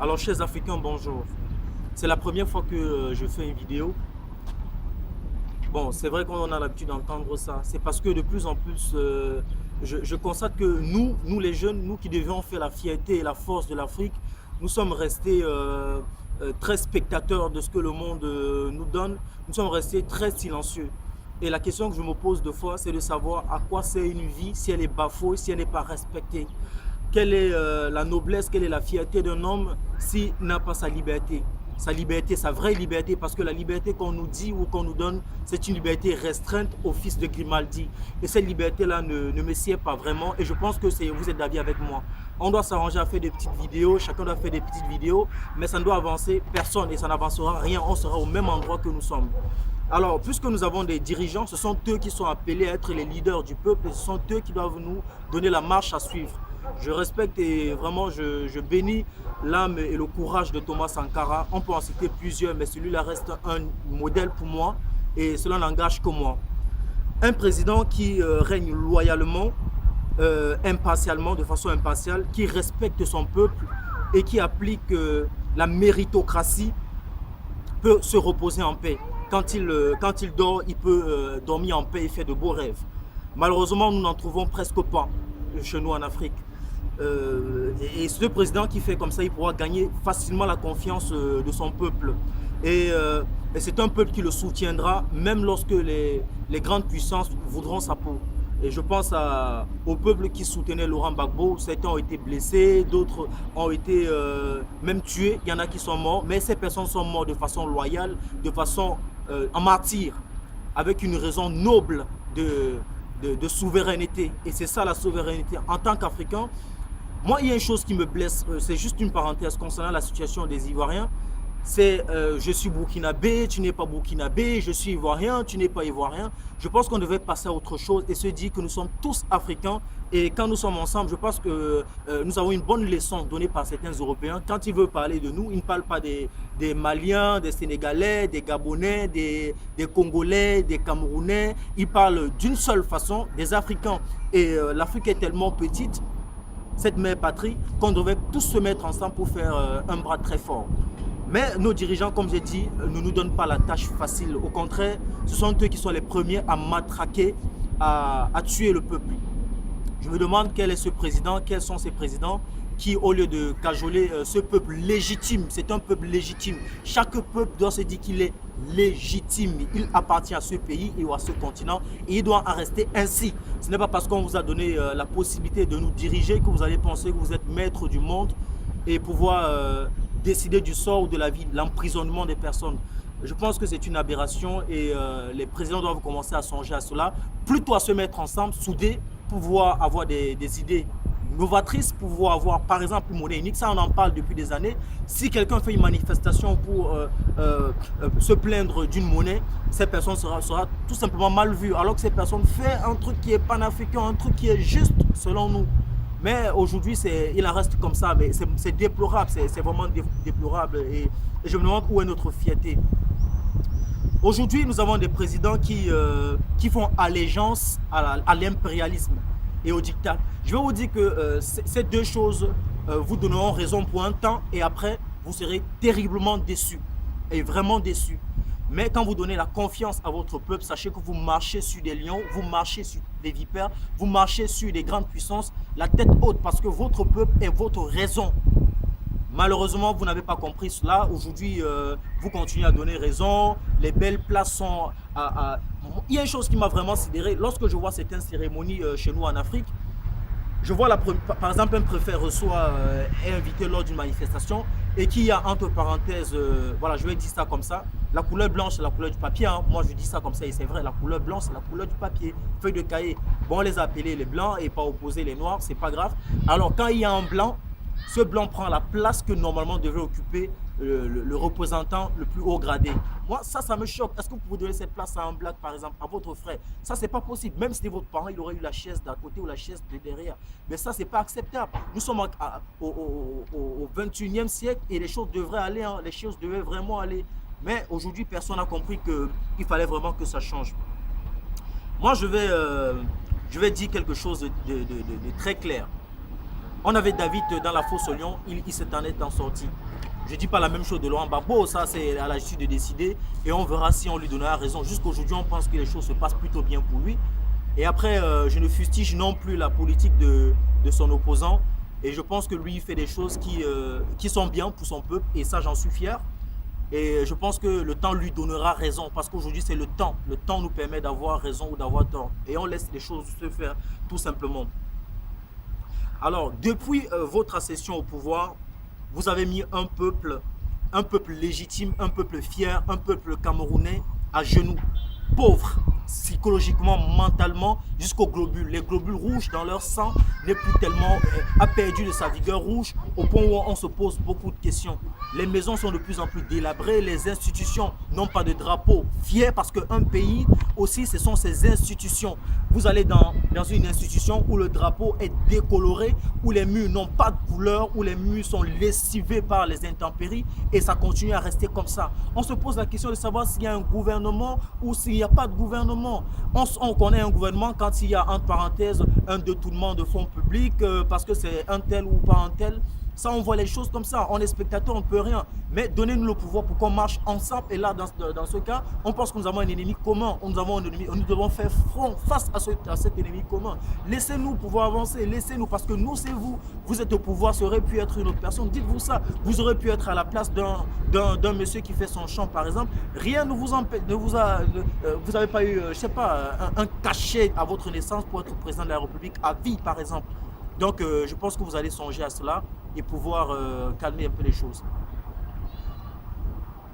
Alors, chers Africains, bonjour. C'est la première fois que je fais une vidéo. Bon, c'est vrai qu'on a l'habitude d'entendre ça. C'est parce que de plus en plus, je constate que nous les jeunes, nous qui devions faire la fierté et la force de l'Afrique, nous sommes restés très spectateurs de ce que le monde nous donne. Nous sommes restés très silencieux. Et la question que je me pose deux fois, c'est de savoir à quoi c'est une vie si elle est bafouée, si elle n'est pas respectée. Quelle est la noblesse, quelle est la fierté d'un homme s'il n'a pas sa liberté, sa vraie liberté, parce que la liberté qu'on nous dit ou qu'on nous donne, c'est une liberté restreinte au fils de Grimaldi. Et cette liberté-là ne me sied pas vraiment, et je pense que vous êtes d'avis avec moi. On doit s'arranger à faire des petites vidéos, chacun doit faire des petites vidéos, mais ça ne doit avancer personne, et ça n'avancera rien, on sera au même endroit que nous sommes. Alors, puisque nous avons des dirigeants, ce sont eux qui sont appelés à être les leaders du peuple, et ce sont eux qui doivent nous donner la marche à suivre. Je respecte et vraiment je bénis l'âme et le courage de Thomas Sankara. On peut en citer plusieurs, mais celui-là reste un modèle pour moi et cela n'engage que moi. Un président qui règne loyalement, impartialement, de façon impartiale, qui respecte son peuple et qui applique la méritocratie peut se reposer en paix. Quand il dort, il peut dormir en paix et faire de beaux rêves. Malheureusement, nous n'en trouvons presque pas chez nous en Afrique. Et ce président qui fait comme ça, il pourra gagner facilement la confiance de son peuple. Et c'est un peuple qui le soutiendra, même lorsque les grandes puissances voudront sa peau. Et je pense au peuple qui soutenait Laurent Gbagbo. Certains ont été blessés, d'autres ont été même tués. Il y en a qui sont morts, mais ces personnes sont mortes de façon loyale, de façon en martyr, avec une raison noble de souveraineté. Et c'est ça la souveraineté. En tant qu'Africain, moi, il y a une chose qui me blesse, c'est juste une parenthèse concernant la situation des Ivoiriens. C'est je suis burkinabé, tu n'es pas burkinabé, je suis ivoirien, tu n'es pas ivoirien. Je pense qu'on devait passer à autre chose et se dire que nous sommes tous africains. Et quand nous sommes ensemble, je pense que nous avons une bonne leçon donnée par certains Européens. Quand ils veulent parler de nous, ils ne parlent pas des Maliens, des Sénégalais, des Gabonais, des Congolais, des Camerounais. Ils parlent d'une seule façon, des Africains. Et l'Afrique est tellement petite, cette mère patrie, qu'on devait tous se mettre ensemble pour faire un bras très fort. Mais nos dirigeants, comme j'ai dit, ne nous donnent pas la tâche facile. Au contraire, ce sont eux qui sont les premiers à matraquer, à tuer le peuple. Je me demande quel est ce président, quels sont ces présidents qui, au lieu de cajoler ce peuple légitime, c'est un peuple légitime. Chaque peuple doit se dire qu'il est légitime. Il appartient à ce pays et à ce continent et il doit en rester ainsi. Ce n'est pas parce qu'on vous a donné la possibilité de nous diriger que vous allez penser que vous êtes maître du monde et pouvoir décider du sort ou de la vie, l'emprisonnement des personnes. Je pense que c'est une aberration et les présidents doivent commencer à songer à cela, plutôt à se mettre ensemble, soudés, pour pouvoir avoir des idées novatrices, pour pouvoir avoir par exemple une monnaie unique. Ça, on en parle depuis des années. Si quelqu'un fait une manifestation pour se plaindre d'une monnaie, cette personne sera tout simplement mal vue, alors que cette personne fait un truc qui est panafricain, un truc qui est juste selon nous. Mais aujourd'hui, il en reste comme ça, mais c'est déplorable, c'est vraiment déplorable et je me demande où est notre fierté. Aujourd'hui, nous avons des présidents qui font allégeance à l'impérialisme et au diktat. Je vais vous dire que ces deux choses vous donneront raison pour un temps et après, vous serez terriblement déçus et vraiment déçus. Mais quand vous donnez la confiance à votre peuple, sachez que vous marchez sur des lions, vous marchez sur des vipères, vous marchez sur des grandes puissances, la tête haute parce que votre peuple est votre raison. Malheureusement, vous n'avez pas compris cela. Aujourd'hui, vous continuez à donner raison. Les belles places sont Il y a une chose qui m'a vraiment sidéré. Lorsque je vois certaines cérémonies chez nous en Afrique, je vois par exemple un préfet est invité lors d'une manifestation et qui a entre parenthèses, voilà, je vais dire ça comme ça, la couleur blanche c'est la couleur du papier, hein. Moi je dis ça comme ça et c'est vrai, la couleur blanche c'est la couleur du papier, feuille de cahier. Bon, on les a appelés les blancs et pas opposer les noirs, c'est pas grave. Alors quand il y a un blanc, ce blanc prend la place que normalement devait occuper le représentant le plus haut gradé. Moi, ça me choque. Est-ce que vous pouvez donner cette place à un black, par exemple, à votre frère? Ça, c'est pas possible. Même si c'était votre parent, il aurait eu la chaise d'à côté ou la chaise de derrière. Mais ça, c'est pas acceptable. Nous sommes au 21e siècle et les choses devraient aller, hein. Les choses devaient vraiment aller. Mais aujourd'hui, personne n'a compris qu'il fallait vraiment que ça change. Moi, je vais dire quelque chose de très clair. On avait David dans la fosse au lion, il s'est en est en sorti. Je ne dis pas la même chose de Laurent Gbagbo, ça c'est à la justice de décider et on verra si on lui donnera raison. Jusqu'aujourd'hui, on pense que les choses se passent plutôt bien pour lui. Et après, je ne fustige non plus la politique de son opposant. Et je pense que lui, il fait des choses qui sont bien pour son peuple. Et ça, j'en suis fier. Et je pense que le temps lui donnera raison. Parce qu'aujourd'hui, c'est le temps. Le temps nous permet d'avoir raison ou d'avoir tort. Et on laisse les choses se faire, tout simplement. Alors, depuis votre accession au pouvoir, vous avez mis un peuple légitime, un peuple fier, un peuple camerounais à genoux, pauvre, psychologiquement, mentalement, jusqu'aux globules. Les globules rouges dans leur sang n'est plus tellement, a perdu de sa vigueur rouge au point où on se pose beaucoup de questions. Les maisons sont de plus en plus délabrées, les institutions n'ont pas de drapeau fier parce qu'un pays aussi, ce sont ses institutions. Vous allez dans une institution où le drapeau est décoloré, où les murs n'ont pas de couleur, où les murs sont lessivés par les intempéries et ça continue à rester comme ça. On se pose la question de savoir s'il y a un gouvernement ou s'il n'y a pas de gouvernement. On connaît un gouvernement quand il y a entre parenthèses un détournement de fonds publics parce que c'est un tel ou pas un tel. Ça, on voit les choses comme ça. On est spectateur, on ne peut rien. Mais donnez-nous le pouvoir pour qu'on marche ensemble. Et là, dans ce cas, on pense que nous avons un ennemi commun. Nous devons faire front face à cet ennemi commun. Laissez-nous pouvoir avancer. Laissez-nous, parce que nous, c'est vous. Vous êtes au pouvoir, ça aurait pu être une autre personne. Dites-vous ça. Vous aurez pu être à la place d'un monsieur qui fait son chant, par exemple. Rien ne vous empêche, vous n'avez pas eu, je sais pas, un cachet à votre naissance pour être président de la République à vie, par exemple. Donc, je pense que vous allez songer à cela et pouvoir calmer un peu les choses.